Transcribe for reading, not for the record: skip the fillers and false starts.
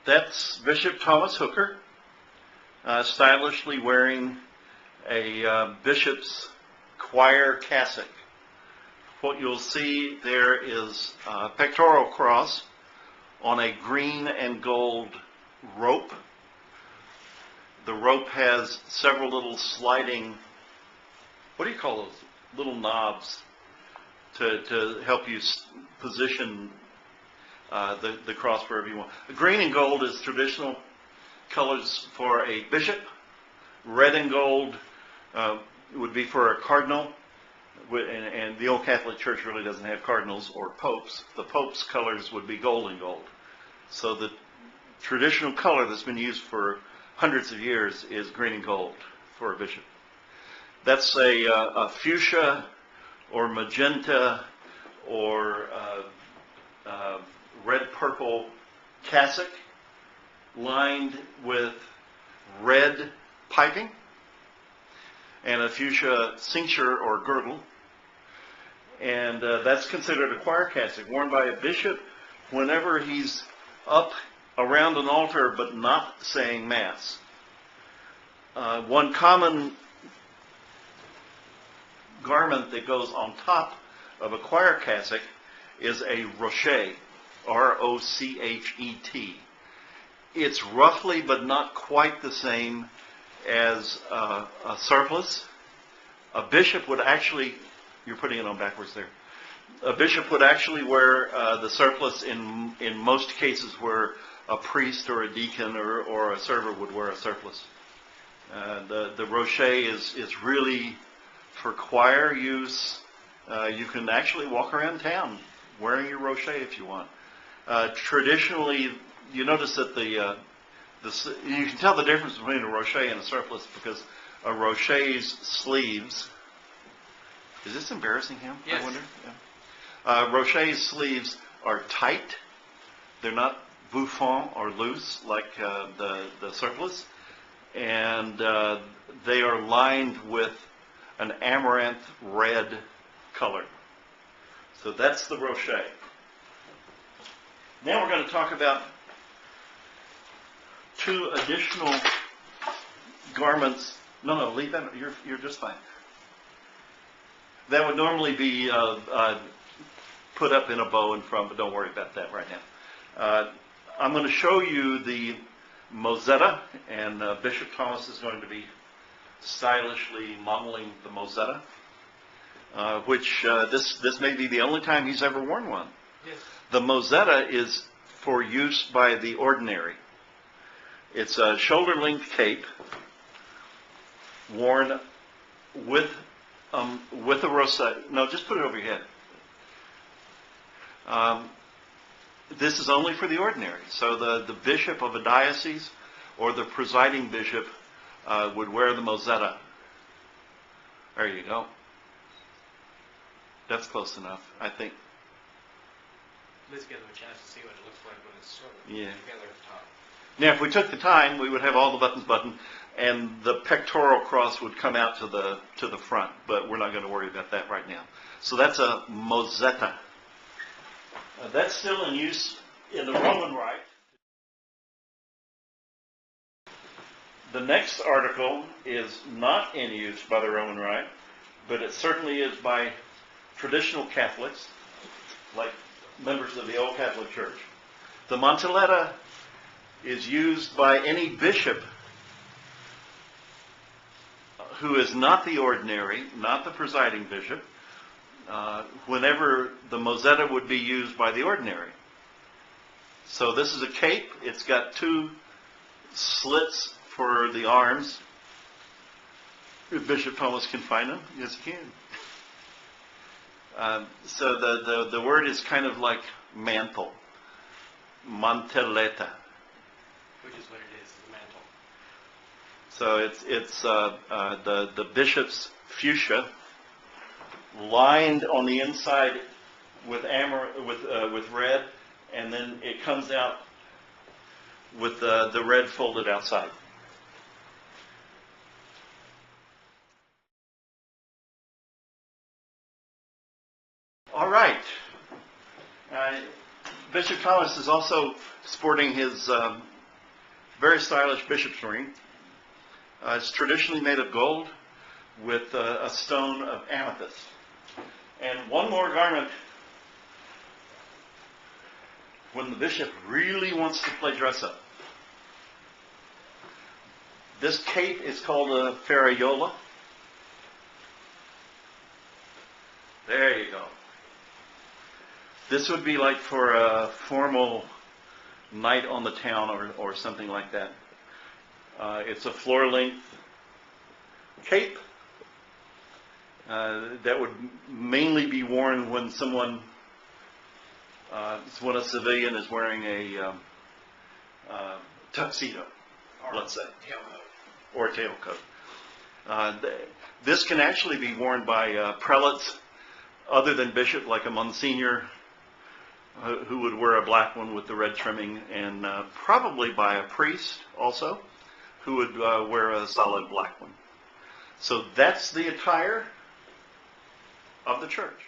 That's Bishop Thomas Hooker, stylishly wearing a bishop's choir cassock. What you'll see there is a pectoral cross on a green and gold rope. The rope has several little sliding, what do you call those? Little knobs to help you position the cross wherever you want. Green and gold is traditional colors for a bishop. Red and gold would be for a cardinal. And the old Catholic Church really doesn't have cardinals or popes. The pope's colors would be gold and gold. So the traditional color that's been used for hundreds of years is green and gold for a bishop. That's a fuchsia or magenta or red-purple cassock lined with red piping and a fuchsia cincture or girdle. And that's considered a choir cassock worn by a bishop whenever he's up around an altar but not saying Mass. One common garment that goes on top of a choir cassock is a rochet, R-O-C-H-E-T. It's roughly but not quite the same as a surplice. A bishop would actually, you're putting it on backwards there. A bishop would actually wear the surplice in most cases where a priest or a deacon or a server would wear a surplice. The rochet is really for choir use. You can actually walk around town wearing your rochet if you want. Traditionally, you notice that you can tell the difference between a rochet and a surplice because a rochet's sleeves. Is this embarrassing him? Yes. I wonder. Yeah. Rochet's sleeves are tight. They're not bouffant or loose like the surplice, and they are lined with an amaranth red color. So that's the rochet. Now we're going to talk about two additional garments. No, leave that. You're just fine. That would normally be put up in a bow in front, but don't worry about that right now. I'm going to show you the mozetta, and Bishop Thomas is going to be stylishly modeling the mozetta, which this may be the only time he's ever worn one. Yes. The mozetta is for use by the ordinary. It's a shoulder-length cape worn with a rosette. No, just put it over your head. This is only for the ordinary. So the bishop of a diocese or the presiding bishop would wear the mozetta. There you go. That's close enough, I think. Let's give them a chance to see what it looks like when it's sort of Yeah. together at the top. Now, if we took the time, we would have all the buttons buttoned, and the pectoral cross would come out to the front. But we're not going to worry about that right now. So that's a mozetta. That's still in use in the Roman Rite. The next article is not in use by the Roman Rite, but it certainly is by traditional Catholics, like members of the old Catholic Church. The mantelletta is used by any bishop who is not the ordinary, not the presiding bishop, whenever the mozetta would be used by the ordinary. So this is a cape. It's got two slits for the arms. If Bishop Thomas can find them, yes he can. So the word is kind of like mantle, mantelletta. Which is what it is, the mantle. So it's the bishop's fuchsia, lined on the inside with red, and then it comes out with the red folded outside. All right. Bishop Thomas is also sporting his very stylish bishop's ring. It's traditionally made of gold with a stone of amethyst. And one more garment when the bishop really wants to play dress up. This cape is called a ferraiola. There you go. This would be like for a formal night on the town or something like that. It's a floor-length cape that would mainly be worn when when a civilian is wearing a tuxedo, let's say, or a tailcoat. This can actually be worn by prelates other than bishop, like a monsignor who would wear a black one with the red trimming, and probably by a priest also who would wear a solid black one. So that's the attire of the church.